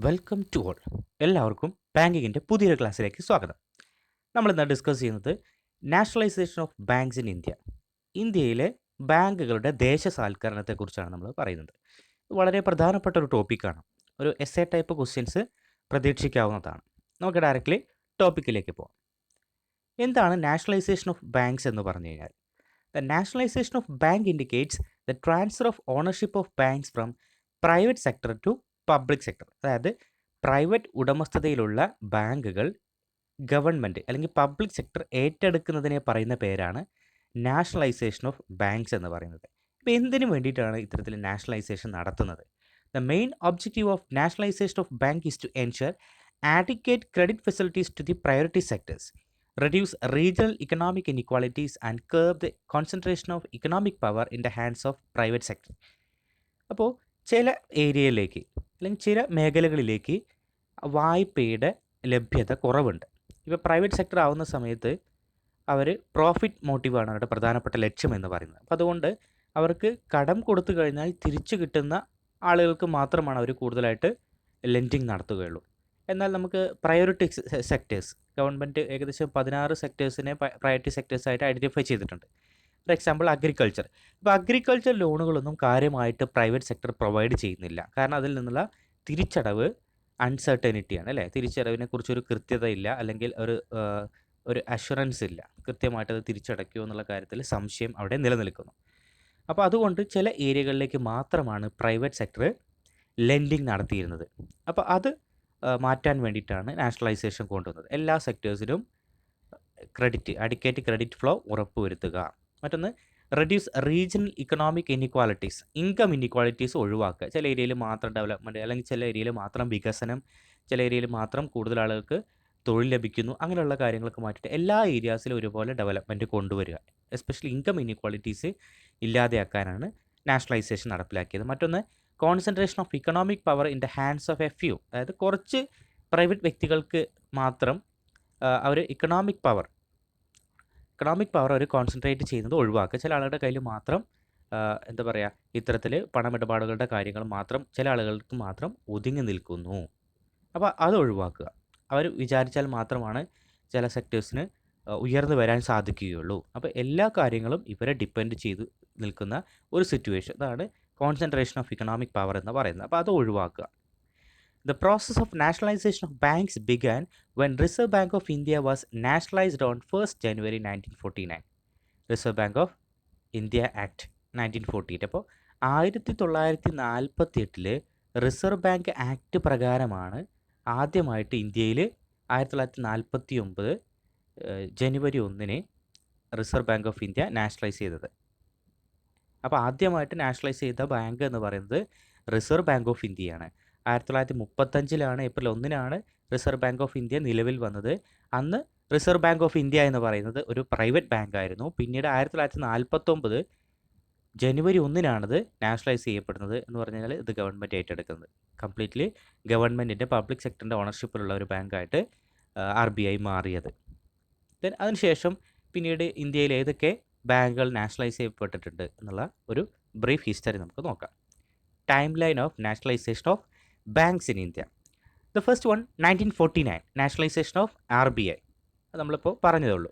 Welcome to all. എല്ലാവർക്കും ബാങ്കിങ്ങിൻ്റെ പുതിയൊരു ക്ലാസ്സിലേക്ക് സ്വാഗതം. നമ്മളിന്ന് ഡിസ്കസ് ചെയ്യുന്നത് nationalisation of banks in India. ഇന്ത്യയിലെ ബാങ്കുകളുടെ ദേശസാൽക്കരണത്തെക്കുറിച്ചാണ് നമ്മൾ പറയുന്നത്. വളരെ പ്രധാനപ്പെട്ട ഒരു ടോപ്പിക്കാണ്. ഒരു എസ് എ ടൈപ്പ് ക്വസ്റ്റ്യൻസ് പ്രതീക്ഷിക്കാവുന്നതാണ്. നമുക്ക് ഡയറക്റ്റ്ലി ടോപ്പിക്കിലേക്ക് പോകാം. എന്താണ് നാഷണലൈസേഷൻ ഓഫ് ബാങ്ക്സ് എന്ന് പറഞ്ഞു കഴിഞ്ഞാൽ? The nationalisation of bank indicates the transfer of ownership of banks from private sector to public sector. അതായത് പ്രൈവറ്റ് ഉടമസ്ഥതയിലുള്ള ബാങ്കുകൾ ഗവൺമെൻറ് അല്ലെങ്കിൽ പബ്ലിക് സെക്ടർ ഏറ്റെടുക്കുന്നതിനെ പറയുന്ന പേരാണ് നാഷണലൈസേഷൻ ഓഫ് ബാങ്ക്സ് എന്ന് പറയുന്നത്. ഇപ്പോൾ എന്തിനു വേണ്ടിയിട്ടാണ് ഇത്തരത്തിൽ നാഷണലൈസേഷൻ നടത്തുന്നത്? The main objective of nationalisation of bank is to ensure adequate credit facilities to the priority sectors, reduce regional economic inequalities, and curb the concentration of economic power in the hands of private sector. അപ്പോൾ ചില ഏരിയയിലേക്ക് അല്ലെങ്കിൽ ചില മേഖലകളിലേക്ക് വായ്പയുടെ ലഭ്യത കുറവുണ്ട്. ഇപ്പോൾ പ്രൈവറ്റ് സെക്ടർ ആവുന്ന സമയത്ത് അവർ പ്രോഫിറ്റ് മോട്ടീവാണ് അവരുടെ പ്രധാനപ്പെട്ട ലക്ഷ്യം എന്ന് പറയുന്നത്. അപ്പോൾ അതുകൊണ്ട് അവർക്ക് കടം കൊടുത്തു കഴിഞ്ഞാൽ തിരിച്ചു കിട്ടുന്ന ആളുകൾക്ക് മാത്രമാണ് അവർ കൂടുതലായിട്ട് ലെൻഡിങ് നടത്തുകയുള്ളൂ. എന്നാൽ നമുക്ക് പ്രയോറിറ്റി സെക്ടേഴ്സ് ഗവൺമെൻറ് ഏകദേശം 16 സെക്ടേഴ്സിനെ പ്രയോറിറ്റി സെക്ടേഴ്സായിട്ട് ഐഡൻറ്റിഫൈ ചെയ്തിട്ടുണ്ട്. For example agriculture. ഇപ്പോൾ അഗ്രികൾച്ചർ ലോണുകളൊന്നും കാര്യമായിട്ട് പ്രൈവറ്റ് സെക്ടർ പ്രൊവൈഡ് ചെയ്യുന്നില്ല. കാരണം അതിൽ നിന്നുള്ള തിരിച്ചടവ് അൺസർട്ടനിറ്റിയാണ് അല്ലേ. തിരിച്ചടവിനെക്കുറിച്ചൊരു കൃത്യതയില്ല, അല്ലെങ്കിൽ ഒരു അഷുറൻസ് ഇല്ല. കൃത്യമായിട്ട് അത് തിരിച്ചടയ്ക്കുമോ എന്നുള്ള കാര്യത്തിൽ സംശയം അവിടെ നിലനിൽക്കുന്നു. അപ്പോൾ അതുകൊണ്ട് ചില ഏരിയകളിലേക്ക് മാത്രമാണ് പ്രൈവറ്റ് സെക്ടർ ലെൻഡിങ് നടത്തിയിരുന്നത്. അപ്പോൾ അത് മാറ്റാൻ വേണ്ടിയിട്ടാണ് നാഷണലൈസേഷൻ കൊണ്ടുവന്നത്. എല്ലാ സെക്ടേഴ്സിലും അഡിക്വേറ്റ് ക്രെഡിറ്റ് ഫ്ലോ ഉറപ്പുവരുത്തുക. മറ്റൊന്ന്, reduce regional economic inequalities. Income inequalities ഒഴിവാക്കുക. ചില ഏരിയയിൽ മാത്രം ഡെവലപ്മെൻറ്റ്, അല്ലെങ്കിൽ ചില ഏരിയയിൽ മാത്രം വികസനം, ചില ഏരിയയിൽ മാത്രം കൂടുതൽ ആളുകൾക്ക് തൊഴിൽ ലഭിക്കുന്നു, അങ്ങനെയുള്ള കാര്യങ്ങളൊക്കെ മാറ്റിയിട്ട് എല്ലാ ഏരിയാസിലും ഒരുപോലെ ഡെവലപ്മെൻറ്റ് കൊണ്ടുവരിക. എസ്പെഷ്യലി ഇൻകം ഇനിക്വാലിറ്റീസ് ഇല്ലാതെയാക്കാനാണ് നാഷണലൈസേഷൻ നടപ്പിലാക്കിയത്. മറ്റൊന്ന്, concentration of economic power in the hands of A few. അതായത് കുറച്ച് പ്രൈവറ്റ് വ്യക്തികൾക്ക് മാത്രം അവർ ഇക്കണോമിക് പവർ അവർ കോൺസെൻട്രേറ്റ് ചെയ്യുന്നത് ഒഴിവാക്കുക. ചില ആളുകളുടെ കയ്യിൽ മാത്രം എന്താ പറയുക, ഇത്തരത്തിൽ പണമിടപാടുകളുടെ കാര്യങ്ങൾ മാത്രം ചില ആളുകൾക്ക് മാത്രം ഒതുങ്ങി നിൽക്കുന്നു. അപ്പോൾ അത് ഒഴിവാക്കുക. അവർ വിചാരിച്ചാൽ മാത്രമാണ് ചില സെക്ടേഴ്സിന് ഉയർന്നു വരാൻ സാധിക്കുകയുള്ളൂ. അപ്പോൾ എല്ലാ കാര്യങ്ങളും ഇവരെ ഡിപ്പെൻഡ് ചെയ്ത് നിൽക്കുന്ന ഒരു സിറ്റുവേഷൻ, അതാണ് കോൺസെൻട്രേഷൻ ഓഫ് ഇക്കണോമിക് പവർ എന്ന് പറയുന്നത്. അപ്പോൾ അത് ഒഴിവാക്കുക. The process of nationalization of banks began when Reserve Bank of India was nationalized on 1st January 1949. Reserve Bank of India Act 1948. അപ്പോൾ 1948 റിസർവ് ബാങ്ക് ആക്ട് പ്രകാരമാണ് ആദ്യമായിട്ട് ഇന്ത്യയിൽ 1949 ജനുവരി 1 reserve bank of India nationalise ചെയ്തത്. അപ്പോൾ ആദ്യമായിട്ട് നാഷണലൈസ് ചെയ്ത bank എന്ന് പറയുന്നത് റിസർവ് ബാങ്ക് ഓഫ് ഇന്ത്യയാണ്. 1935 April 1 reserve bank of India നിലവിൽ വന്നത്. അന്ന് റിസർവ് ബാങ്ക് ഓഫ് ഇന്ത്യ എന്ന് പറയുന്നത് ഒരു പ്രൈവറ്റ് ബാങ്ക് ആയിരുന്നു. പിന്നീട് 1949 ജനുവരി 1 നാഷണലൈസ് ചെയ്യപ്പെടുന്നത്. എന്ന് പറഞ്ഞാൽ ഇത് ഗവൺമെൻറ് ഏറ്റെടുക്കുന്നത്. കംപ്ലീറ്റ്ലി ഗവൺമെൻറ്റിൻ്റെ പബ്ലിക് സെക്ടറിൻ്റെ ഓണർഷിപ്പിലുള്ള ഒരു ബാങ്കായിട്ട് RBI മാറിയത്. ദെൻ അതിനുശേഷം പിന്നീട് ഇന്ത്യയിൽ ഏതൊക്കെ ബാങ്കുകൾ നാഷണലൈസ് ചെയ്യപ്പെട്ടിട്ടുണ്ട് എന്നുള്ള ഒരു ബ്രീഫ് ഹിസ്റ്ററി നമുക്ക് നോക്കാം. Time line of nationalisation of banks in India. The first one 1949 nationalisation of RBI, അത് നമ്മളിപ്പോൾ പറഞ്ഞതേ ഉള്ളൂ.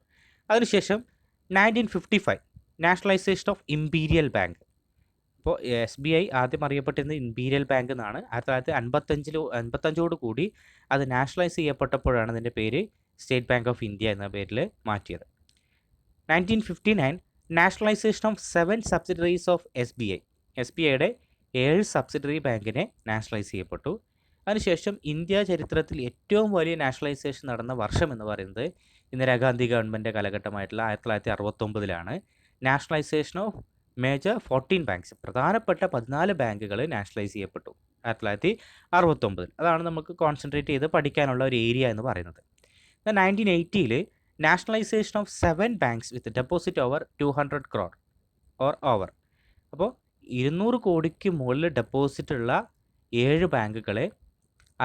അതിനുശേഷം 1955 നാഷണലൈസേഷൻ ഓഫ് ഇമ്പീരിയൽ ബാങ്ക്. ഇപ്പോൾ SBI ആദ്യം അറിയപ്പെട്ടിരുന്നത് ഇമ്പീരിയൽ ബാങ്ക് എന്നാണ്. 1955 കൂടി അത് നാഷണലൈസ് ചെയ്യപ്പെട്ടപ്പോഴാണ് അതിൻ്റെ പേര് സ്റ്റേറ്റ് ബാങ്ക് ഓഫ് ഇന്ത്യ എന്ന പേരിൽ മാറ്റിയത്. 1959 nationalisation of 7 subsidiaries of SBI. SBIയുടെ 7 subsidiary ബാങ്കിനെ നാഷണലൈസ് ചെയ്യപ്പെട്ടു. അതിനുശേഷം ഇന്ത്യ ചരിത്രത്തിൽ ഏറ്റവും വലിയ നാഷണലൈസേഷൻ നടന്ന വർഷം എന്ന് പറയുന്നത് Indira Gandhi government കാലഘട്ടമായിട്ടുള്ള 1969 nationalisation of major 14 banks. പ്രധാനപ്പെട്ട 14 ബാങ്കുകൾ നാഷണലൈസ് ചെയ്യപ്പെട്ടു 1969. അതാണ് നമുക്ക് കോൺസെൻട്രേറ്റ് ചെയ്ത് പഠിക്കാനുള്ള ഒരു ഏരിയ എന്ന് പറയുന്നത്. 1980 nationalisation of 7 banks with deposit over 200 crore or over. അപ്പോൾ 200 കോടിക്ക് മുകളിൽ ഡെപ്പോസിറ്റ് ഉള്ള 7 ബാങ്കുകളെ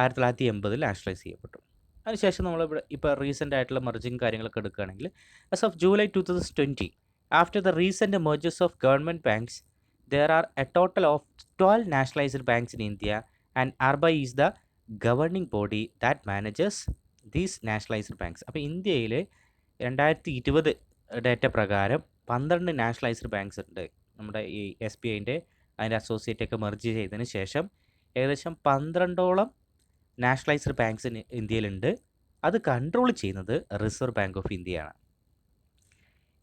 1980 നാഷണലൈസ് ചെയ്യപ്പെട്ടു. അതിനുശേഷം നമ്മളിവിടെ ഇപ്പോൾ റീസെൻ്റ് ആയിട്ടുള്ള മെർജിങ് കാര്യങ്ങളൊക്കെ എടുക്കുകയാണെങ്കിൽ, as of July 2020 after the recent mergers of government banks there are a total of 12 nationalized banks in India, and RBI is the governing body that manages these nationalised banks. അപ്പോൾ ഇന്ത്യയിൽ 2020 data പ്രകാരം 12 nationalised banks ഉണ്ട്. നമ്മുടെ ഈ SBIൻ്റെ അതിൻ്റെ അസോസിയേറ്റൊക്കെ merge ചെയ്തതിന് ശേഷം ഏകദേശം 12ഓളം നാഷണലൈസ്ഡ് ബാങ്ക്സ് ഇന്ത്യയിലുണ്ട്. അത് കൺട്രോൾ ചെയ്യുന്നത് റിസർവ് ബാങ്ക് ഓഫ് ഇന്ത്യയാണ്.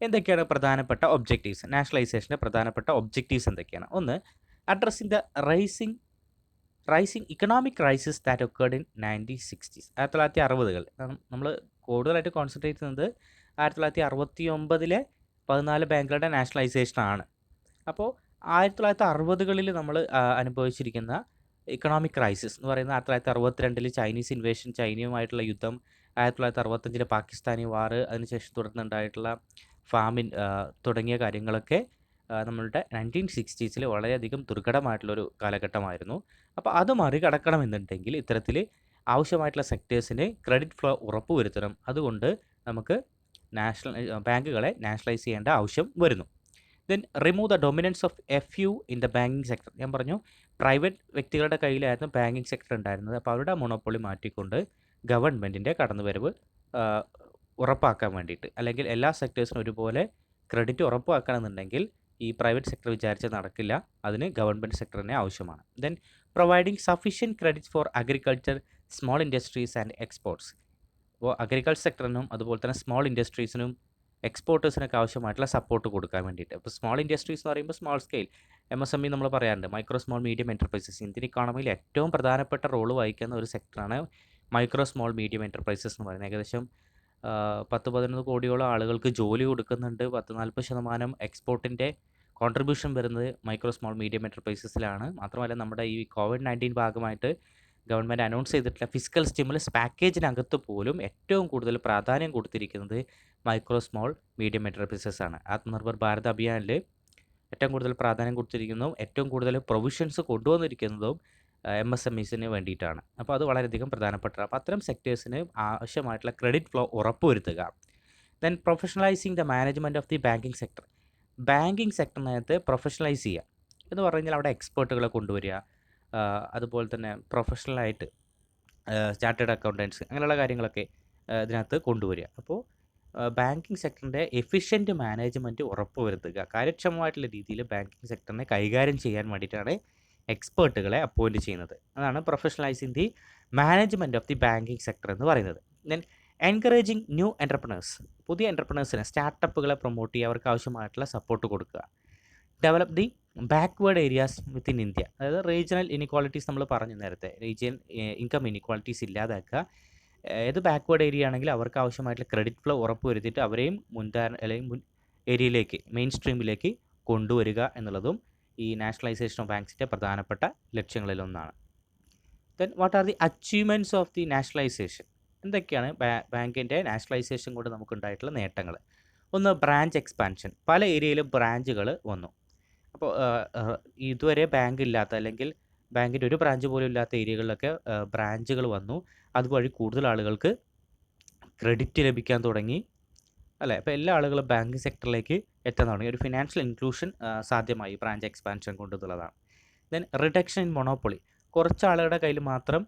എന്തൊക്കെയാണ് പ്രധാനപ്പെട്ട ഒബ്ജക്റ്റീവ്സ്? നാഷണലൈസേഷൻ്റെ പ്രധാനപ്പെട്ട ഒബ്ജക്റ്റീവ്സ് എന്തൊക്കെയാണ്? ഒന്ന്, addressing the rising economic crisis that occurred in 1960s. 1960-കൾ നമ്മൾ കൂടുതലായിട്ട് കോൺസെൻട്രേറ്റ് ചെയ്യുന്നത് 1969-ലെ 14 ബാങ്കുകളുടെ നാഷണലൈസേഷനാണ്. അപ്പോൾ 1960-കളിൽ നമ്മൾ അനുഭവിച്ചിരിക്കുന്ന ഇക്കണോമിക് ക്രൈസിസ് എന്ന് പറയുന്നത് 1962-ൽ ചൈനീസ് ഇൻവേഷൻ, ചൈനയുമായിട്ടുള്ള യുദ്ധം, 1965-ലെ പാകിസ്ഥാനി വാർ, അതിനുശേഷം തുടർന്നുണ്ടായിട്ടുള്ള ഫാമിൻ തുടങ്ങിയ കാര്യങ്ങളൊക്കെ നമ്മളുടെ 1960s വളരെയധികം ദുർഘടമായിട്ടുള്ളൊരു കാലഘട്ടമായിരുന്നു. അപ്പോൾ അത് മറികടക്കണമെന്നുണ്ടെങ്കിൽ ഇത്തരത്തിൽ ആവശ്യമായിട്ടുള്ള സെക്ടേഴ്സിന് ക്രെഡിറ്റ് ഫ്ലോ ഉറപ്പുവരുത്തണം. അതുകൊണ്ട് നമുക്ക് ബാങ്കുകളെ നാഷണലൈസ് ചെയ്യേണ്ട ആവശ്യം വരുന്നു. Then remove the dominance of FU in the banking sector. ഞാൻ പറഞ്ഞു പ്രൈവറ്റ് വ്യക്തികളുടെ കയ്യിലായിരുന്നു ബാങ്കിങ് സെക്ടർ ഉണ്ടായിരുന്നത്. അപ്പോൾ അവരുടെ മൊണോപ്പൊളി മാറ്റിക്കൊണ്ട് ഗവൺമെൻറ്റിൻ്റെ കടന്നുവരവ് ഉറപ്പാക്കാൻ വേണ്ടിയിട്ട്, അല്ലെങ്കിൽ എല്ലാ സെക്ടേഴ്സിനും ഒരുപോലെ ക്രെഡിറ്റ് ഉറപ്പാക്കണമെന്നുണ്ടെങ്കിൽ ഈ പ്രൈവറ്റ് സെക്ടർ വിചാരിച്ച് നടക്കില്ല. അതിന് ഗവൺമെൻറ് സെക്ടറിനെ ആവശ്യമാണ്. Then providing sufficient credits four agriculture, small industries and exports. അപ്പോൾ അഗ്രികൾച്ചർ സെക്ടറിനും അതുപോലെ തന്നെ സ്മോൾ ഇൻഡസ്ട്രീസിനും എക്സ്പോർട്ടേഴ്സിനൊക്കെ ആവശ്യമായിട്ടുള്ള സപ്പോർട്ട് കൊടുക്കാൻ വേണ്ടിയിട്ട്. ഇപ്പോൾ സ്മോൾ ഇൻഡസ്ട്രീസ് എന്ന് പറയുമ്പോൾ സ്മോൾ സ്കെയിൽ MSME നമ്മൾ പറയാറുണ്ട്. Micro small medium enterprises. ഇന്ത്യൻ ഇക്കോണമിയിൽ ഏറ്റവും പ്രധാനപ്പെട്ട റോള് വഹിക്കുന്ന ഒരു സെക്ടറാണ് മൈക്രോ സ്മോൾ മീഡിയം എൻ്റർപ്രൈസസ് എന്ന് പറയുന്നത്. ഏകദേശം 10-11 കോടിയോളം ആളുകൾക്ക് ജോലി കൊടുക്കുന്നുണ്ട്. 10-40% എക്സ്പോർട്ടിൻ്റെ കോൺട്രിബ്യൂഷൻ വരുന്നത് മൈക്രോ സ്മോൾ മീഡിയം എൻ്റർപ്രൈസസിലാണ്. മാത്രമല്ല നമ്മുടെ ഈ COVID-19 ഭാഗമായിട്ട് ഗവൺമെൻറ് അനൗൺസ് ചെയ്തിട്ടുള്ള ഫിസിക്കൽ സ്റ്റിമുലസ് പാക്കേജിനകത്ത് പോലും ഏറ്റവും കൂടുതൽ പ്രാധാന്യം കൊടുത്തിരിക്കുന്നത് മൈക്രോ സ്മോൾ മീഡിയം എൻ്റർപ്രൈസസ് ആണ്. ആത്മനിർഭർ ഭാരത് അഭിയാനിൽ ഏറ്റവും കൂടുതൽ പ്രാധാന്യം കൊടുത്തിരിക്കുന്നതും ഏറ്റവും കൂടുതൽ പ്രൊവിഷൻസ് കൊണ്ടുവന്നിരിക്കുന്നതും MSMEസിന് വേണ്ടിയിട്ടാണ്. അപ്പോൾ അത് വളരെയധികം പ്രധാനപ്പെട്ടതാണ്. അപ്പോൾ അത്തരം സെക്ടേഴ്സിന് ആവശ്യമായിട്ടുള്ള ക്രെഡിറ്റ് ഫ്ലോ ഉറപ്പുവരുത്തുക. Then professionalising the management of the banking sector. Banking സെക്ടറിനകത്ത് പ്രൊഫഷണലൈസ് ചെയ്യുക എന്ന് പറഞ്ഞു കഴിഞ്ഞാൽ അവിടെ എക്സ്പേർട്ടുകളെ കൊണ്ടുവരിക, അതുപോലെ തന്നെ പ്രൊഫഷണലായിട്ട് ചാർട്ടേഡ് അക്കൗണ്ടൻസ് അങ്ങനെയുള്ള കാര്യങ്ങളൊക്കെ ഇതിനകത്ത് കൊണ്ടുവരിക. അപ്പോൾ ബാങ്കിങ് സെക്ടറിൻ്റെ എഫിഷ്യൻറ്റ് മാനേജ്മെൻറ്റ് ഉറപ്പുവരുത്തുക. കാര്യക്ഷമമായിട്ടുള്ള രീതിയിൽ ബാങ്കിങ് സെക്ടറിനെ കൈകാര്യം ചെയ്യാൻ വേണ്ടിയിട്ടാണ് എക്സ്പേർട്ടുകളെ അപ്പോയിൻറ്റ് ചെയ്യുന്നത്. അതാണ് professionalising the management of the banking sector എന്ന് പറയുന്നത്. Then encouraging new entrepreneurs. പുതിയ എൻ്റർപ്രണേഴ്സിനെ, സ്റ്റാർട്ടപ്പുകളെ പ്രൊമോട്ട് ചെയ്യുക, അവർക്ക് ആവശ്യമായിട്ടുള്ള സപ്പോർട്ട് കൊടുക്കുക. Develop the backward areas within India. അതായത് റീജിയണൽ ഇനിക്വാളിറ്റീസ് നമ്മൾ പറഞ്ഞു നേരത്തെ, റീജിയൻ ഇൻകം ഇനിക്വാളിറ്റീസ് ഇല്ലാതാക്കുക. ഏത് ബാക്ക്വേർഡ് ഏരിയ ആണെങ്കിലും അവർക്ക് ആവശ്യമായിട്ടുള്ള ക്രെഡിറ്റ് ഫ്ലോ ഉറപ്പുവരുത്തിയിട്ട് അവരെയും അല്ലെങ്കിൽ മുൻ ഏരിയയിലേക്ക്, മെയിൻ സ്ട്രീമിലേക്ക് കൊണ്ടുവരിക എന്നുള്ളതും ഈ നാഷണലൈസേഷൻ ഓഫ് ബാങ്ക്സിൻ്റെ പ്രധാനപ്പെട്ട ലക്ഷ്യങ്ങളിലൊന്നാണ്. Then what are the achievements of the nationalisation? എന്തൊക്കെയാണ് ബാങ്കിൻ്റെ നാഷണലൈസേഷൻ കൊണ്ട് നമുക്കുണ്ടായിട്ടുള്ള നേട്ടങ്ങൾ? ഒന്ന്, ബ്രാഞ്ച് എക്സ്പാൻഷൻ. പല ഏരിയയിലും ബ്രാഞ്ചുകൾ വന്നു. അപ്പോൾ ഇതുവരെ ബാങ്ക് ഇല്ലാത്ത, അല്ലെങ്കിൽ ബാങ്കിൻ്റെ ഒരു ബ്രാഞ്ച് പോലും ഇല്ലാത്ത ഏരിയകളിലൊക്കെ ബ്രാഞ്ചുകൾ വന്നു. അതുവഴി കൂടുതൽ ആളുകൾക്ക് ക്രെഡിറ്റ് ലഭിക്കാൻ തുടങ്ങി, അല്ലേ? അപ്പോൾ എല്ലാ ആളുകളും ബാങ്കിങ് സെക്ടറിലേക്ക് എത്താൻ തുടങ്ങി. ഒരു ഫിനാൻഷ്യൽ ഇൻക്ലൂഷൻ സാധ്യമായി ബ്രാഞ്ച് എക്സ്പാൻഷൻ കൊണ്ടുള്ളതാണ്. Then reduction in monopoly. കുറച്ച് ആളുകളുടെ കയ്യിൽ മാത്രം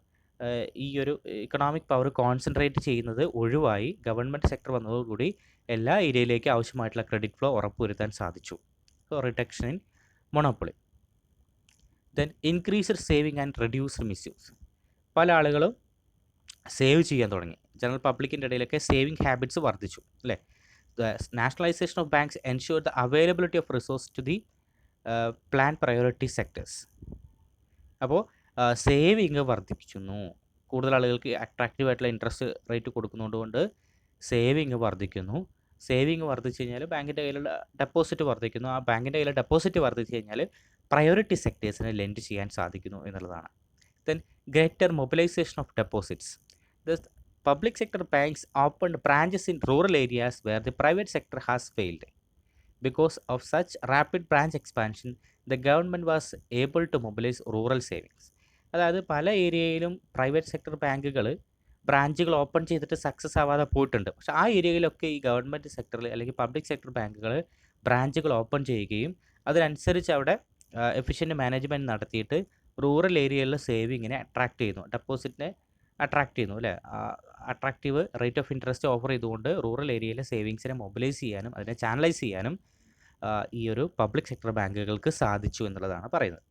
ഈ ഒരു ഇക്കണോമിക് പവർ കോൺസെൻട്രേറ്റ് ചെയ്യുന്നത് ഒഴിവായി ഗവൺമെൻറ് സെക്ടർ വന്നതോടുകൂടി എല്ലാ ഏരിയയിലേക്ക് ആവശ്യമായിട്ടുള്ള ക്രെഡിറ്റ് ഫ്ലോ ഉറപ്പുവരുത്താൻ സാധിച്ചു. So reduction in monopoly. Then increased saving and reduced misuse. പല ആളുകളും സേവ് ചെയ്യാൻ തുടങ്ങി. ജനറൽ പബ്ലിക്കിൻ്റെ ഇടയിലൊക്കെ സേവിങ് ഹാബിറ്റ്സ് വർദ്ധിച്ചു, അല്ലേ? The nationalisation of banks ensure the availability of resource to the plan priority sectors. അപ്പോൾ സേവിങ് വർദ്ധിപ്പിക്കുന്നു. കൂടുതൽ ആളുകൾക്ക് അട്രാക്റ്റീവ് ആയിട്ടുള്ള ഇൻട്രസ്റ്റ് റേറ്റ് കൊടുക്കുന്നതുകൊണ്ട് സേവിങ് വർദ്ധിക്കുന്നു. സേവിങ് വർദ്ധിച്ചു കഴിഞ്ഞാൽ ബാങ്കിൻ്റെ കയ്യിലുള്ള ഡെപ്പോസിറ്റ് വർദ്ധിക്കുന്നു. ആ ബാങ്കിൻ്റെ കയ്യിലെ ഡെപ്പോസിറ്റ് വർദ്ധിച്ചു കഴിഞ്ഞാൽ പ്രയോറിറ്റി സെക്ടേഴ്സിന് ലെൻഡ് ചെയ്യാൻ സാധിക്കുന്നു എന്നുള്ളതാണ്. Then greater mobilisation of deposits. The public sector banks opened branches in rural areas wear the private sector has failed. Because of such rapid branch expansion, the government was able to mobilize rural savings. അതായത് പല ഏരിയയിലും private sector ബാങ്കുകൾ ബ്രാഞ്ചുകൾ open ചെയ്തിട്ട് success ആവാതെ പോയിട്ടുണ്ട്. പക്ഷേ ആ ഏരിയയിലൊക്കെ ഈ ഗവൺമെൻറ് സെക്ടറിൽ അല്ലെങ്കിൽ പബ്ലിക് സെക്ടർ ബാങ്കുകൾ ബ്രാഞ്ചുകൾ ഓപ്പൺ ചെയ്യുകയും അതിനനുസരിച്ച് അവിടെ എഫിഷ്യൻറ്റ് മാനേജ്മെൻറ്റ് നടത്തിയിട്ട് റൂറൽ ഏരിയയിലെ സേവിങ്ങിനെ അട്രാക്റ്റ് ചെയ്യുന്നു, ഡെപ്പോസിറ്റിനെ അട്രാക്റ്റ് ചെയ്യുന്നു അല്ലേ. Attractive rate of interest offer ചെയ്തുകൊണ്ട് റൂറൽ ഏരിയയിലെ സേവിങ്സിനെ മൊബിലൈസ് ചെയ്യാനും അതിനെ ചാനലൈസ് ചെയ്യാനും ഈ ഒരു പബ്ലിക് സെക്ടർ ബാങ്കുകൾക്ക് സാധിച്ചു എന്നുള്ളതാണ് പറയുന്നത്.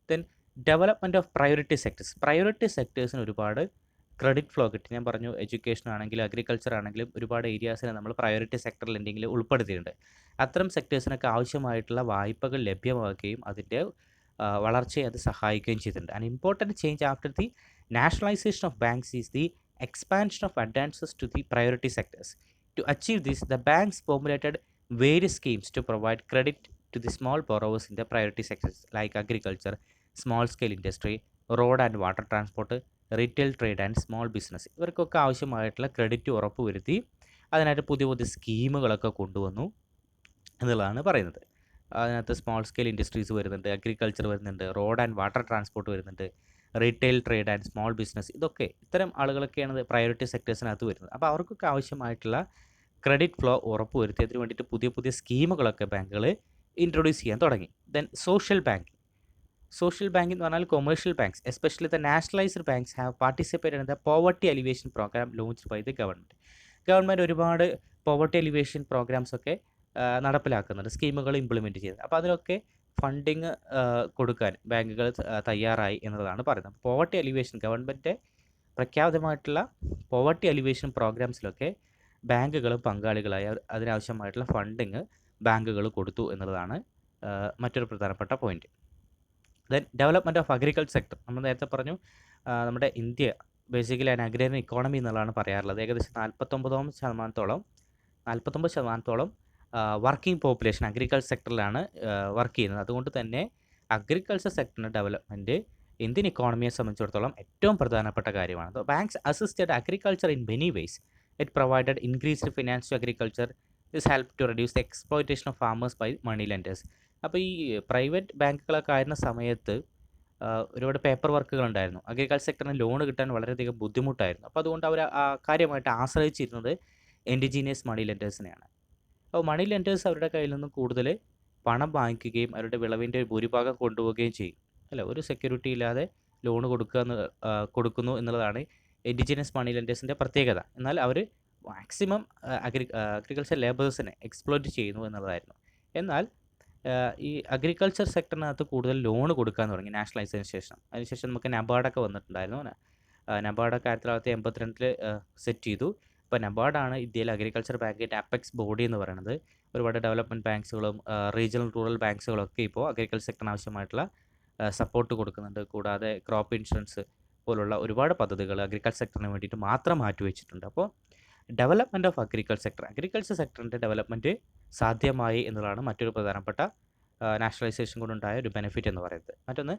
Then development of priority sectors. Priority സെക്ടേഴ്സിന് ഒരുപാട് ക്രെഡിറ്റ് ഫ്ലോ കിട്ടി. ഞാൻ പറഞ്ഞു എഡ്യൂക്കേഷൻ ആണെങ്കിലും അഗ്രികൾച്ചർ ആണെങ്കിലും ഒരുപാട് ഏരിയാസിനെ നമ്മൾ പ്രയോറിറ്റി സെക്ടർ ലെൻഡിങ്ങിൽ ഉൾപ്പെടുത്തിയിട്ടുണ്ട്. അത്തരം സെക്ടേഴ്സിനൊക്കെ ആവശ്യമായിട്ടുള്ള വായ്പകൾ ലഭ്യമാക്കുകയും അതിൻ്റെ വളർച്ചയെ അത് സഹായിക്കുകയും ചെയ്തിട്ടുണ്ട്. An important change after the nationalisation of banks is the expansion of advances to the priority sectors. To achieve this, the banks formulated various schemes to provide credit to the small borrowers in the priority sectors like agriculture, small scale industry, road and water transport, retail trade and small business. ഇവർക്കൊക്കെ ആവശ്യമായിട്ടുള്ള credit ഉറപ്പുവരുത്തി അതിനായിട്ട് പുതിയ പുതിയ സ്കീമുകളൊക്കെ കൊണ്ടുവന്നു എന്നുള്ളതാണ് പറയുന്നത്. അതിനകത്ത് സ്മോൾ സ്കെയിൽ ഇൻഡസ്ട്രീസ് വരുന്നുണ്ട്, അഗ്രികൾച്ചർ വരുന്നുണ്ട്, റോഡ് ആൻഡ് വാട്ടർ ട്രാൻസ്പോർട്ട് വരുന്നുണ്ട്, retail trade and small business, ഇതൊക്കെ ഇത്തരം ആളുകളൊക്കെയാണ് പ്രയോറിറ്റി സെക്ടേഴ്സിനകത്ത് വരുന്നത്. അപ്പോൾ അവർക്കൊക്കെ ആവശ്യമായിട്ടുള്ള ക്രെഡിറ്റ് ഫ്ലോ ഉറപ്പുവരുത്തിയതിന് വേണ്ടിയിട്ട് പുതിയ പുതിയ സ്കീമുകളൊക്കെ ബാങ്കുകൾ ഇൻട്രൊഡ്യൂസ് ചെയ്യാൻ തുടങ്ങി. Then social banking. Social banking എന്ന് പറഞ്ഞാൽ commercial banks especially the nationalised banks have participated in the poverty alleviation programme launched by the government ഒരുപാട് പോവർട്ടി അലിവേഷൻ പ്രോഗ്രാംസ് ഒക്കെ നടപ്പിലാക്കുന്നുണ്ട്, സ്കീമുകൾ ഇംപ്ലിമെൻറ്റ് ചെയ്ത്. അപ്പോൾ അതിലൊക്കെ ഫണ്ടിങ് കൊടുക്കാൻ ബാങ്കുകൾ തയ്യാറായി എന്നുള്ളതാണ് പറയുന്നത്. പോവർട്ടി അലിവേഷൻ ഗവൺമെൻറ് പ്രഖ്യാപിതമായിട്ടുള്ള പോവർട്ടി അലിവേഷൻ പ്രോഗ്രാംസിലൊക്കെ ബാങ്കുകളും പങ്കാളികളായി അതിനാവശ്യമായിട്ടുള്ള ഫണ്ടിങ് ബാങ്കുകൾ കൊടുത്തു എന്നുള്ളതാണ് മറ്റൊരു പ്രധാനപ്പെട്ട point. Then development of agriculture sector. നമ്മൾ നേരത്തെ പറഞ്ഞു നമ്മുടെ India basically an agrarian economy എന്നുള്ളതാണ് പറയാറുള്ളത്. ഏകദേശം 49% വർക്കിംഗ് പോപ്പുലേഷൻ അഗ്രികൾച്ചർ സെക്ടറിലാണ് വർക്ക് ചെയ്യുന്നത്. അതുകൊണ്ട് തന്നെ അഗ്രികൾച്ചർ സെക്ടറിൻ്റെ ഡെവലപ്മെൻറ്റ് ഇന്ത്യൻ ഇക്കോണമിയെ സംബന്ധിച്ചിടത്തോളം ഏറ്റവും പ്രധാനപ്പെട്ട കാര്യമാണ്. Banks assisted agriculture in many ways. It provided increased finance to agriculture. This help to reduce the exploitation of farmers by money lenders. അപ്പോൾ ഈ പ്രൈവറ്റ് ബാങ്കുകളൊക്കെ ആയിരുന്ന സമയത്ത് ഒരുപാട് പേപ്പർ വർക്കുകൾ ഉണ്ടായിരുന്നു. അഗ്രികൾച്ചർ സെക്ടറിന് ലോൺ കിട്ടാൻ വളരെയധികം ബുദ്ധിമുട്ടായിരുന്നു. അപ്പോൾ അതുകൊണ്ട് അവർ കാര്യമായിട്ട് ആശ്രയിച്ചിരുന്നത് ഇൻഡിജീനിയസ് മണി ലെൻഡേഴ്സിനെയാണ്. അപ്പോൾ മണി ലെൻഡേഴ്സ് അവരുടെ കയ്യിൽ നിന്ന് കൂടുതൽ പണം വാങ്ങിക്കുകയും അവരുടെ വിളവിൻ്റെ ഭൂരിഭാഗം കൊണ്ടുപോവുകയും ചെയ്യും അല്ല, ഒരു സെക്യൂരിറ്റി ഇല്ലാതെ ലോൺ കൊടുക്കുന്നു എന്നുള്ളതാണ് ഇൻഡിജിനസ് മണി ലെൻഡേഴ്സിൻ്റെ പ്രത്യേകത. എന്നാൽ അവർ മാക്സിമം അഗ്രികൾച്ചർ ലേബേഴ്സിനെ എക്സ്പ്ലോയിറ്റ് ചെയ്യുന്നു എന്നുള്ളതായിരുന്നു. എന്നാൽ ഈ അഗ്രികൾച്ചർ സെക്ടറിനകത്ത് കൂടുതൽ ലോൺ കൊടുക്കാൻ തുടങ്ങി നാഷണലൈസേഷന് ശേഷം. അതിനുശേഷം നമുക്ക് നബാർഡൊക്കെ വന്നിട്ടുണ്ടായിരുന്നു. നബാർഡൊക്കെ 1982 സെറ്റ് ചെയ്തു. ഇപ്പോൾ നബാർഡാണ് ഇന്ത്യയിലെ അഗ്രികൾച്ചർ ബാങ്കിൻ്റെ അപ്പെക്സ് ബോഡി എന്ന് പറയുന്നത്. ഒരുപാട് ഡെവലപ്മെൻറ്റ് ബാങ്ക്സുകളും റീജിയണൽ റൂറൽ ബാങ്ക്സുകളൊക്കെ ഇപ്പോൾ അഗ്രികൾച്ചർ സെക്ടറിന് ആവശ്യമായിട്ടുള്ള സപ്പോർട്ട് കൊടുക്കുന്നുണ്ട്. കൂടാതെ ക്രോപ്പ് ഇൻഷുറൻസ് പോലുള്ള ഒരുപാട് പദ്ധതികൾ അഗ്രികൾച്ചർ സെക്ടറിന് വേണ്ടിയിട്ട് മാത്രം മാറ്റിവെച്ചിട്ടുണ്ട്. അപ്പോൾ ഡെവലപ്മെൻറ്റ് ഓഫ് അഗ്രികൾച്ചർ സെക്ടറിൻ്റെ ഡെവലപ്മെൻറ്റ് സാധ്യമായി എന്നുള്ളതാണ് മറ്റൊരു പ്രധാനപ്പെട്ട നാഷണലൈസേഷൻ കൊണ്ടുണ്ടായ ഒരു ബെനിഫിറ്റ് എന്ന് പറയുന്നത്. മറ്റൊന്ന്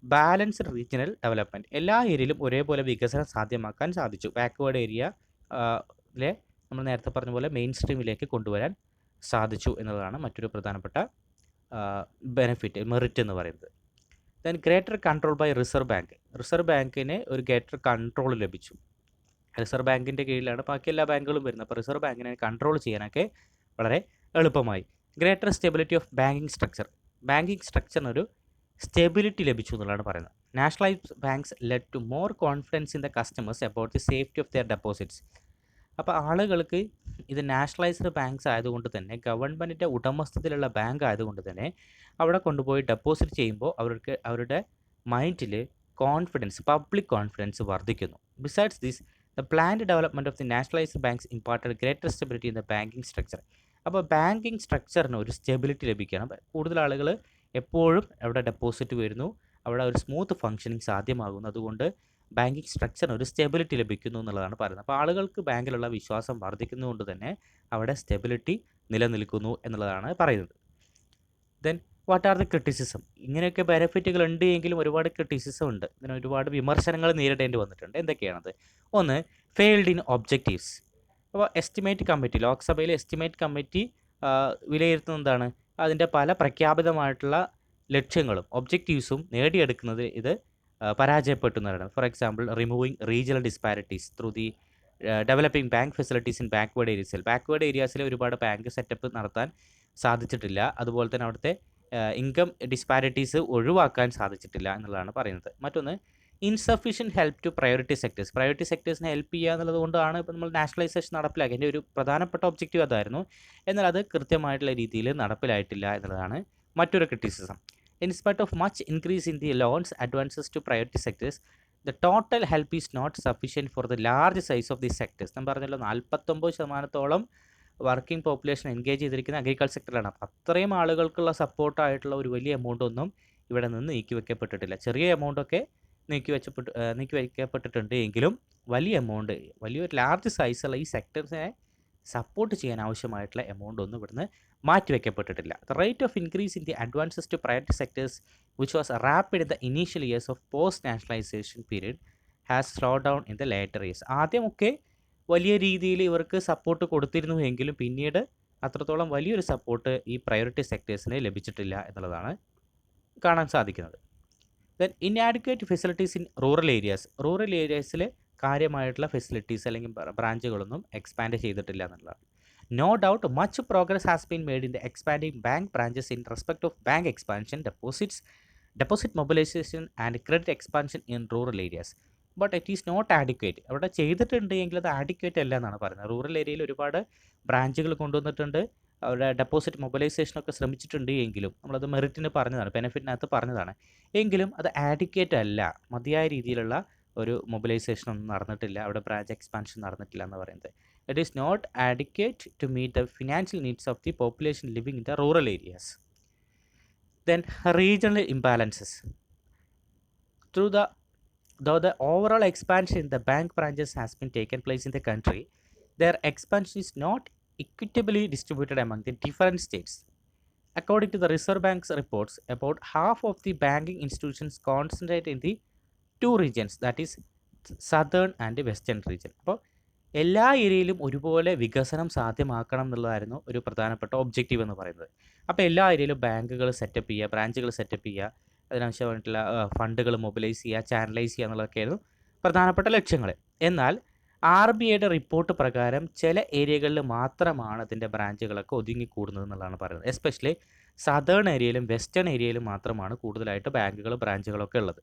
ബാലൻസ്ഡ് റീജിയണൽ ഡെവലപ്മെൻറ്റ്. എല്ലാ ഏരിയയിലും ഒരേപോലെ വികസനം സാധ്യമാക്കാൻ സാധിച്ചു. ബാക്ക്വേർഡ് ഏരിയയിലെ നമ്മൾ നേരത്തെ പറഞ്ഞ പോലെ മെയിൻ സ്ട്രീമിലേക്ക് കൊണ്ടുവരാൻ സാധിച്ചു എന്നുള്ളതാണ് മറ്റൊരു പ്രധാനപ്പെട്ട മെറിറ്റ് എന്ന് പറയുന്നത്. Then greater control by reserve bank. Reserve ബാങ്കിന് ഒരു ഗ്രേറ്റർ കൺട്രോൾ ലഭിച്ചു. റിസർവ് ബാങ്കിൻ്റെ കീഴിലാണ് ബാക്കി എല്ലാ ബാങ്കുകളും വരുന്നത്. അപ്പോൾ റിസർവ് ബാങ്കിനെ കൺട്രോൾ ചെയ്യാനൊക്കെ വളരെ എളുപ്പമായി. ഗ്രേറ്റർ സ്റ്റെബിലിറ്റി ഓഫ് ബാങ്കിങ് സ്ട്രക്ചറിനൊരു സ്റ്റെബിലിറ്റി ലഭിച്ചു എന്നുള്ളതാണ് പറയുന്നത്. Nationalised banks led to more confidence in the customers about the safety of their deposits. അപ്പോൾ ആളുകൾക്ക് ഇത് നാഷണലൈസ്ഡ് ബാങ്ക്സ് ആയതുകൊണ്ട് തന്നെ ഗവൺമെൻറ്റിൻ്റെ ഉടമസ്ഥതയിലുള്ള ബാങ്ക് ആയതുകൊണ്ട് തന്നെ അവിടെ കൊണ്ടുപോയി ഡെപ്പോസിറ്റ് ചെയ്യുമ്പോൾ അവരുടെ മൈൻഡിൽ പബ്ലിക് കോൺഫിഡൻസ് വർദ്ധിക്കുന്നു. Besides this the planned development of the nationalised banks imparted greater stability in the banking structure. അപ്പോൾ ബാങ്കിങ് സ്ട്രക്ചറിന് ഒരു സ്റ്റെബിലിറ്റി ലഭിക്കണം. കൂടുതൽ ആളുകൾ എപ്പോഴും അവിടെ ഡെപ്പോസിറ്റ് വരുന്നു, അവിടെ ഒരു സ്മൂത്ത് ഫങ്ഷനിങ് സാധ്യമാകുന്നു. അതുകൊണ്ട് ബാങ്കിങ് സ്ട്രക്ചറിന് ഒരു സ്റ്റെബിലിറ്റി ലഭിക്കുന്നു എന്നുള്ളതാണ് പറയുന്നത്. അപ്പോൾ ആളുകൾക്ക് ബാങ്കിലുള്ള വിശ്വാസം വർദ്ധിക്കുന്നതുകൊണ്ട് തന്നെ അവിടെ സ്റ്റെബിലിറ്റി നിലനിൽക്കുന്നു എന്നുള്ളതാണ് പറയുന്നത്. Then what are the criticism. ഇങ്ങനെയൊക്കെ ബെനിഫിറ്റുകൾ ഉണ്ട് എങ്കിലും ഒരുപാട് ക്രിറ്റിസിസം ഉണ്ട്. ഇതിന് ഒരുപാട് വിമർശനങ്ങൾ നേരിടേണ്ടി വന്നിട്ടുണ്ട്. എന്തൊക്കെയാണത്? ഒന്ന്, ഫെയിൽഡ് ഇൻ ഒബ്ജക്റ്റീവ്സ്. അപ്പോൾ ലോക്സഭയിലെ എസ്റ്റിമേറ്റ് കമ്മിറ്റി വിലയിരുത്തുന്നത് എന്താണ്? അതിൻ്റെ പല പ്രഖ്യാപിതമായിട്ടുള്ള ലക്ഷ്യങ്ങളും ഒബ്ജക്റ്റീവ്സും നേടിയെടുക്കുന്നത് ഇത് പരാജയപ്പെട്ടു എന്ന് പറയുന്നത്. For example, removing regional disparities through the developing bank facilities in backward ഏരിയാസിൽ ഒരുപാട് ബാങ്ക് സെറ്റപ്പ് നടത്താൻ സാധിച്ചിട്ടില്ല. അതുപോലെ തന്നെ അവിടുത്തെ ഇൻകം ഡിസ്പാരിറ്റീസ് ഒഴിവാക്കാൻ സാധിച്ചിട്ടില്ല എന്നുള്ളതാണ് പറയുന്നത്. മറ്റൊന്ന് insufficient help to priority sectors. Priority സെക്ടേഴ്സിനെ ഹെൽപ്പ് ചെയ്യുക എന്നുള്ളത് കൊണ്ടാണ് ഇപ്പോൾ നമ്മൾ നാഷണലൈസേഷൻ നടപ്പിലാക്കി. അതിൻ്റെ ഒരു പ്രധാനപ്പെട്ട ഒബ്ജക്റ്റീവ് അതായിരുന്നു. എന്നാൽ അത് കൃത്യമായിട്ടുള്ള രീതിയിൽ നടപ്പിലായിട്ടില്ല എന്നുള്ളതാണ് മറ്റൊരു criticism. In spite of much increase in the loans advances to priority sectors, the total help is not sufficient for the large size of the sectors. ഞാൻ പറഞ്ഞല്ലോ 49% വർക്കിംഗ് പോപ്പുലേഷൻ എൻഗേജ് ചെയ്തിരിക്കുന്ന അഗ്രികൾച്ചർ സെക്ടറിലാണ്. അപ്പോൾ അത്രയും ആളുകൾക്കുള്ള സപ്പോർട്ടായിട്ടുള്ള ഒരു വലിയ എമൗണ്ട് ഒന്നും ഇവിടെ നിന്ന് നീക്കി വയ്ക്കപ്പെട്ടിട്ടില്ല. ചെറിയ എമൗണ്ടൊക്കെ നീക്കി വയ്ക്കപ്പെട്ടിട്ടുണ്ട് എങ്കിലും വലിയ എമൗണ്ട്, വലിയൊരു ലാർജ് സൈസുള്ള ഈ സെക്ടർസിനെ സപ്പോർട്ട് ചെയ്യാൻ ആവശ്യമായിട്ടുള്ള എമൗണ്ട് ഒന്നും ഇവിടുന്ന് മാറ്റിവെക്കപ്പെട്ടിട്ടില്ല. The rate of increase in the advances to priority sectors which was rapid in the initial years of post nationalisation period has slow down in the later years. ആദ്യമൊക്കെ വലിയ രീതിയിൽ ഇവർക്ക് സപ്പോർട്ട് കൊടുത്തിരുന്നു എങ്കിലും പിന്നീട് അത്രത്തോളം വലിയൊരു സപ്പോർട്ട് ഈ പ്രയോറിറ്റി സെക്ടേഴ്സിന് ലഭിച്ചിട്ടില്ല എന്നുള്ളതാണ് കാണാൻ സാധിക്കുന്നത്. Then inadequate facilities in rural areas. Rural ഏരിയാസിൽ കാര്യമായിട്ടുള്ള ഫെസിലിറ്റീസ് അല്ലെങ്കിൽ ബ്രാഞ്ചുകളൊന്നും എക്സ്പാൻഡ് ചെയ്തിട്ടില്ല എന്നുള്ളതാണ്. No doubt much progress has been made in the expanding bank branches in respect of bank expansion, deposit mobilisation and credit expansion in rural areas. But it is not adequate. അവിടെ ചെയ്തിട്ടുണ്ട് എങ്കിൽ അത് adequate അല്ല എന്നാണ് പറയുന്നത്. Rural ഏരിയയിൽ ഒരുപാട് ബ്രാഞ്ചുകൾ കൊണ്ടുവന്നിട്ടുണ്ട്, അവിടെ ഡെപ്പോസിറ്റ് മൊബിലൈസേഷനൊക്കെ ശ്രമിച്ചിട്ടുണ്ട് എങ്കിലും നമ്മളത് മെറിറ്റിന് പറഞ്ഞതാണ്, ബെനിഫിറ്റിനകത്ത് പറഞ്ഞതാണ്. എങ്കിലും അത് ആഡിക്വേറ്റ് അല്ല, മതിയായ രീതിയിലുള്ള ഒരു മൊബിലൈസേഷൻ ഒന്നും നടന്നിട്ടില്ല, അവിടെ ബ്രാഞ്ച് എക്സ്പാൻഷൻ നടന്നിട്ടില്ല എന്ന് പറയുന്നത്. It is not adequate to meet the financial needs of the population living in the rural areas. Then regional imbalances. Though the overall expansion in the bank branches has been taken place in the country, their expansion is not equitably distributed among the different states. According to the Reserve Bank's reports, about half of the banking institutions concentrate in the two regions, that is southern and western region. അപ്പോൾ എല്ലാ ഏരിയയിലും ഒരുപോലെ വികസനം സാധ്യമാക്കണം എന്നുള്ളതായിരുന്നു ഒരു പ്രധാനപ്പെട്ട objective എന്ന് പറയുന്നത്. അപ്പോൾ എല്ലാ ഏരിയയിലും ബാങ്കുകൾ സെറ്റപ്പ് ചെയ്യുക, ബ്രാഞ്ചുകൾ സെറ്റപ്പ് ചെയ്യുക, അതിനാവശ്യമായിട്ടുള്ള ഫണ്ടുകൾ മൊബിലൈസ് ചെയ്യുക, ചാനലൈസ് ചെയ്യുക എന്നുള്ളതൊക്കെയായിരുന്നു പ്രധാനപ്പെട്ട ലക്ഷ്യങ്ങൾ. എന്നാൽ RBIയുടെ റിപ്പോർട്ട് പ്രകാരം ചില ഏരിയകളിൽ മാത്രമാണ് അതിൻ്റെ ബ്രാഞ്ചുകളൊക്കെ ഒതുങ്ങിക്കൂടുന്നത് എന്നുള്ളതാണ് പറയുന്നത്. എസ്പെഷ്യലി സദേൺ ഏരിയയിലും വെസ്റ്റേൺ ഏരിയയിലും മാത്രമാണ് കൂടുതലായിട്ട് ബാങ്കുകളും ബ്രാഞ്ചുകളൊക്കെ ഉള്ളത്.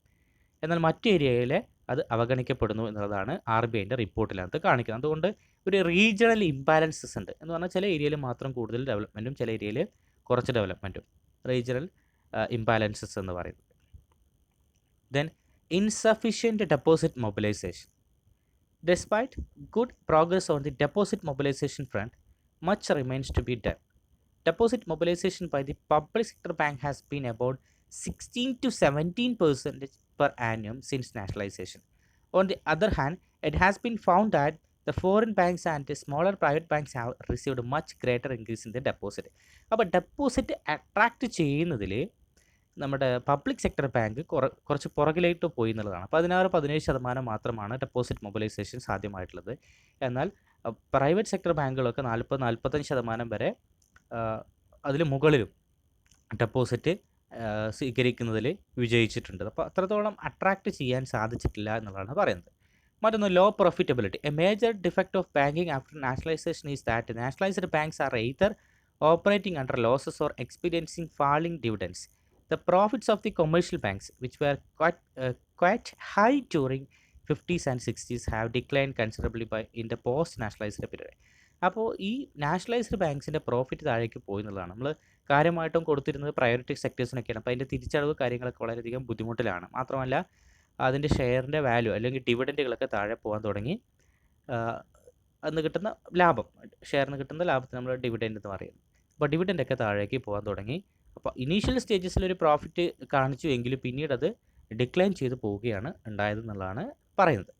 എന്നാൽ മറ്റു ഏരിയയിലെ അത് അവഗണിക്കപ്പെടുന്നു എന്നുള്ളതാണ് RBIൻ്റെ റിപ്പോർട്ടിനകത്ത് കാണിക്കുന്നത്. അതുകൊണ്ട് ഒരു റീജിയണൽ ഇംബാലൻസസ് ഉണ്ട് എന്ന് പറഞ്ഞാൽ ചില ഏരിയയിൽ മാത്രം കൂടുതൽ ഡെവലപ്മെൻറ്റും ചില ഏരിയയിൽ കുറച്ച് ഡെവലപ്മെൻറ്റും, റീജിയണൽ imbalances എന്ന് പറയുന്നത്. Then insufficient deposit mobilization. Despite good progress on the deposit mobilization front, much remains to be done. Deposit mobilization by the public sector bank has been about 16 to 17% per annum since nationalization. On the other hand, it has been found that the foreign banks and the smaller private banks have received much greater increase in the deposit. അപ്പോൾ deposit attract ചെയ്യുന്നതിൽ നമ്മുടെ public sector bank കുറച്ച് പുറകിലേക്ക് പോയി എന്നുള്ളതാണ്. 16-17% മാത്രമാണ് deposit mobilisation സാധ്യമായിട്ടുള്ളത്. എന്നാൽ private sector ബാങ്കുകളൊക്കെ 40-45% വരെ അതിൽ മുകളിലും ഡെപ്പോസിറ്റ് സ്വീകരിക്കുന്നതിൽ വിജയിച്ചിട്ടുണ്ട്. അപ്പോൾ അത്രത്തോളം അട്രാക്റ്റ് ചെയ്യാൻ സാധിച്ചിട്ടില്ല എന്നുള്ളതാണ് പറയുന്നത്. മറ്റൊന്ന് low profitability. A major defect of banking after nationalisation is that nationalised banks are either operating under losses or experiencing falling dividends. The profits of the commercial banks, which were quite high during 50s and 60s, have declined considerably in the post-nationalized period. അപ്പോൾ ഈ nationalised ബാങ്ക്സിൻ്റെ profit താഴേക്ക് പോയി എന്നുള്ളതാണ്. നമ്മൾ കാര്യമായിട്ടും കൊടുത്തിരുന്നത് priority സെക്ടേഴ്സിനൊക്കെയാണ്. അപ്പോൾ അതിൻ്റെ തിരിച്ചടവ് കാര്യങ്ങളൊക്കെ വളരെയധികം ബുദ്ധിമുട്ടിലാണ്. മാത്രമല്ല അതിൻ്റെ ഷെയറിൻ്റെ വാല്യൂ അല്ലെങ്കിൽ ഡിവിഡൻറ്റുകളൊക്കെ താഴെ പോകാൻ തുടങ്ങി. അന്ന് കിട്ടുന്ന ലാഭം, ഷെയറിന് കിട്ടുന്ന ലാഭത്തിന് നമ്മൾ ഡിവിഡൻറ്റ് എന്ന് പറയുന്നത്. അപ്പോൾ ഡിവിഡൻറ്റൊക്കെ താഴേക്ക് പോകാൻ തുടങ്ങി. അപ്പോൾ ഇനീഷ്യൽ സ്റ്റേജസിൽ ഒരു പ്രോഫിറ്റ് കാണിച്ചു എങ്കിലും പിന്നീട് അത് ഡിക്ലൈൻ ചെയ്ത് പോവുകയാണ് ഉണ്ടായതെന്നുള്ളതാണ് പറയുന്നത്.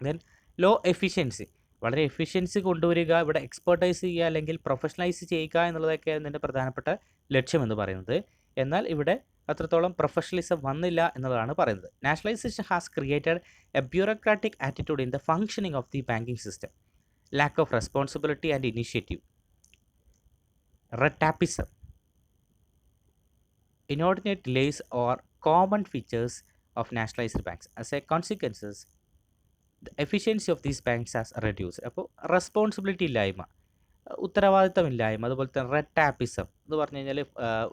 Then low efficiency. വളരെ എഫിഷ്യൻസി കൊണ്ടുവരിക, ഇവിടെ എക്സ്പെർട്ടൈസ് ചെയ്യുക അല്ലെങ്കിൽ പ്രൊഫഷണലൈസ് ചെയ്യുക എന്നുള്ളതൊക്കെയാണ് ഇതിൻ്റെ പ്രധാനപ്പെട്ട ലക്ഷ്യമെന്ന് പറയുന്നത്. എന്നാൽ ഇവിടെ അത്രത്തോളം പ്രൊഫഷണലിസം വന്നില്ല എന്നുള്ളതാണ് പറയുന്നത്. Nationalisation has created a bureaucratic attitude in the functioning of the banking system, lack of responsibility and initiative, red tapism, inordinate delays or common features of nationalized banks. As a consequence, the efficiency of these banks has reduced. അപ്പോൾ responsibility ഇല്ലായ്മ, ഉത്തരവാദിത്തമില്ലായ്മ, അതുപോലെ തന്നെ red ടാപ്പിസം എന്ന് പറഞ്ഞു കഴിഞ്ഞാൽ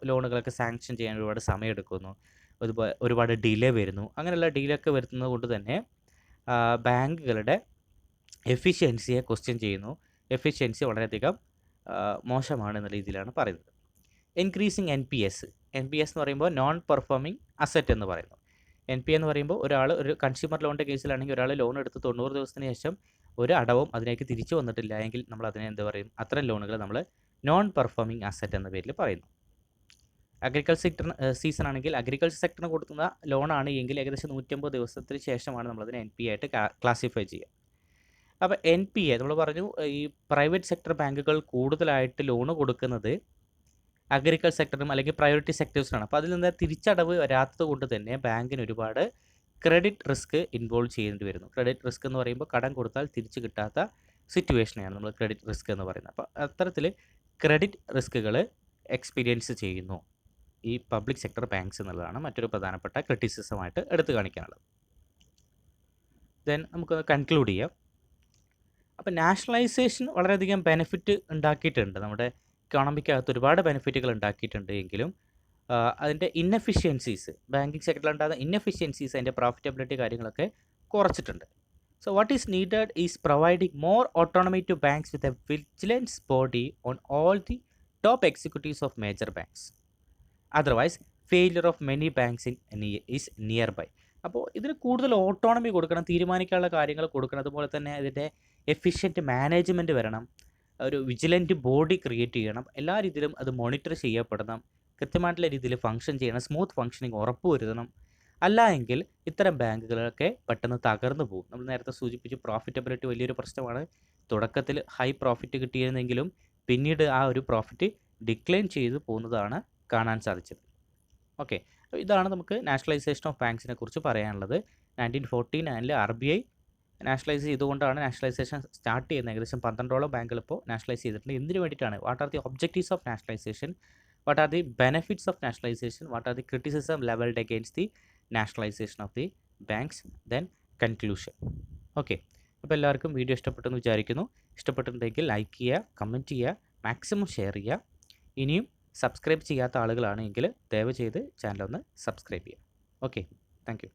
ലോണുകളൊക്കെ sanction ചെയ്യാൻ ഒരുപാട് സമയമെടുക്കുന്നു, ഒരുപാട് ഡിലേ വരുന്നു. അങ്ങനെയുള്ള ഡിലേ ഒക്കെ വരുത്തുന്നത് കൊണ്ട് തന്നെ ബാങ്കുകളുടെ എഫിഷ്യൻസിയെ ക്വസ്റ്റ്യൻ ചെയ്യുന്നു. എഫിഷ്യൻസി വളരെയധികം മോശമാണ് എന്ന രീതിയിലാണ് പറയുന്നത്. ഇൻക്രീസിങ് NPS എന്ന് പറയുമ്പോൾ നോൺ പെർഫോമിംഗ് അസറ്റ് എന്ന് പറയുന്നു. NPA എന്ന് പറയുമ്പോൾ ഒരു കൺസ്യൂമർ ലോണിൻ്റെ കേസിലാണെങ്കിൽ ഒരാൾ ലോൺ എടുത്ത് 90 ദിവസത്തിന് ശേഷം ഒരു അടവും അതിലേക്ക് തിരിച്ചു വന്നിട്ടില്ല എങ്കിൽ നമ്മൾ അതിനെ എന്ത് പറയും? അത്തരം ലോണുകൾ നമ്മൾ നോൺ പെർഫോമിംഗ് അസറ്റ് എന്ന പേരിൽ പറയുന്നു. അഗ്രികൾച്ചർ സീസൺ ആണെങ്കിൽ അഗ്രികൾച്ചർ സെക്ടറിന് കൊടുക്കുന്ന ലോണാണ് എങ്കിൽ ഏകദേശം 150 ദിവസത്തിന് ശേഷമാണ് നമ്മളതിനെ NPA ആയിട്ട് ക്ലാസിഫൈ ചെയ്യുക. അപ്പോൾ NPA നമ്മൾ പറഞ്ഞു, ഈ പ്രൈവറ്റ് സെക്ടർ ബാങ്കുകൾ കൂടുതലായിട്ട് ലോണ് കൊടുക്കുന്നത് അഗ്രികൾച്ചർ സെക്ടറും അല്ലെങ്കിൽ പ്രയോറിറ്റി സെക്ടേഴ്സിനാണ്. അപ്പോൾ അതിൽ നിന്ന് തിരിച്ചടവ് വരാത്തത് കൊണ്ട് തന്നെ ബാങ്കിന് ഒരുപാട് ക്രെഡിറ്റ് റിസ്ക് ഇൻവോൾവ് ചെയ്യേണ്ടി വരുന്നു. ക്രെഡിറ്റ് റിസ്ക് എന്ന് പറയുമ്പോൾ കടം കൊടുത്താൽ തിരിച്ചു കിട്ടാത്ത സിറ്റുവേഷനെയാണ് നമ്മൾ ക്രെഡിറ്റ് റിസ്ക് എന്ന് പറയുന്നത്. അപ്പോൾ അത്തരത്തിൽ ക്രെഡിറ്റ് റിസ്കുകൾ എക്സ്പീരിയൻസ് ചെയ്യുന്നു ഈ പബ്ലിക് സെക്ടർ ബാങ്ക്സ് എന്നുള്ളതാണ് മറ്റൊരു പ്രധാനപ്പെട്ട ക്രിറ്റിസിസമായിട്ട് എടുത്തു കാണിക്കാനുള്ളത്. ദെൻ നമുക്ക് കൺക്ലൂഡ് ചെയ്യാം. അപ്പോൾ നാഷണലൈസേഷൻ വളരെയധികം ബെനിഫിറ്റ് ഉണ്ടാക്കിയിട്ടുണ്ട്, നമ്മുടെ ഇക്കോണമിക്കകത്ത് ഒരുപാട് ബെനിഫിറ്റുകൾ ഉണ്ടാക്കിയിട്ടുണ്ട്. എങ്കിലും അതിൻ്റെ ഇന്നെഫിഷ്യൻസീസ്, ബാങ്കിങ് സെക്ടറിൽ ഉണ്ടാകുന്ന ഇന്നെഫിഷ്യൻസീസ്, അതിൻ്റെ പ്രോഫിറ്റബിലിറ്റി കാര്യങ്ങളൊക്കെ കുറച്ചിട്ടുണ്ട്. So what is needed is providing more autonomy to banks with a vigilance body on all the top executives of major banks. Otherwise failure of many banks is nearby. അപ്പോൾ ഇതിന് കൂടുതൽ autonomy കൊടുക്കണം, തീരുമാനിക്കാനുള്ള കാര്യങ്ങൾ കൊടുക്കണം, അതുപോലെ തന്നെ ഇതിൻ്റെ എഫിഷ്യൻറ്റ് മാനേജ്മെൻറ്റ് വരണം, ഒരു വിജിലൻറ്റ് ബോഡി ക്രിയേറ്റ് ചെയ്യണം, എല്ലാ രീതിയിലും അത് മോണിറ്റർ ചെയ്യപ്പെടണം, കൃത്യമായിട്ടുള്ള രീതിയിൽ ഫംഗ്ഷൻ ചെയ്യണം, സ്മൂത്ത് ഫംഗ്ഷനിങ് ഉറപ്പുവരുത്തണം. അല്ല എങ്കിൽ ഇത്തരം ബാങ്കുകളൊക്കെ പെട്ടെന്ന് തകർന്നു പോകും. നമ്മൾ നേരത്തെ സൂചിപ്പിച്ചു, പ്രോഫിറ്റബിലിറ്റി വലിയൊരു പ്രശ്നമാണ്. തുടക്കത്തിൽ ഹൈ പ്രോഫിറ്റ് കിട്ടിയിരുന്നെങ്കിലും പിന്നീട് ആ ഒരു പ്രോഫിറ്റ് ഡിക്ലൈൻ ചെയ്തു പോകുന്നതാണ് കാണാൻ സാധിച്ചത്. ഓക്കെ, ഇതാണ് നമുക്ക് നാഷണലൈസേഷൻ ഓഫ് ബാങ്ക്സിനെ കുറിച്ച് പറയാനുള്ളത്. 1949 RBI നാഷണലൈസ് ചെയ്തുകൊണ്ടാണ് നാഷണലൈസേഷൻ സ്റ്റാർട്ട് ചെയ്യുന്നത്. ഏകദേശം 12ഓളം ബാങ്കുകൾ ഇപ്പോൾ നാഷണലൈസ് ചെയ്തിട്ടുണ്ട്. എന്തിനു വേണ്ടിയിട്ടാണ്? What are the objectives of nationalisation, what are the benefits of nationalisation, what are the criticism levelled against the nationalisation of the banks, then conclusion. Okay, അപ്പോൾ എല്ലാവർക്കും വീഡിയോ ഇഷ്ടപ്പെട്ടെന്ന് വിചാരിക്കുന്നു. ഇഷ്ടപ്പെട്ടിട്ടുണ്ടെങ്കിൽ ലൈക്ക് ചെയ്യുക, കമൻറ്റ് ചെയ്യുക, മാക്സിമം ഷെയർ ചെയ്യുക. ഇനിയും subscribe ചെയ്യാത്ത ആളുകളാണെങ്കിൽ ദയവ് ചെയ്ത് ചാനൽ ഒന്ന് സബ്സ്ക്രൈബ് ചെയ്യുക. Okay, thank you.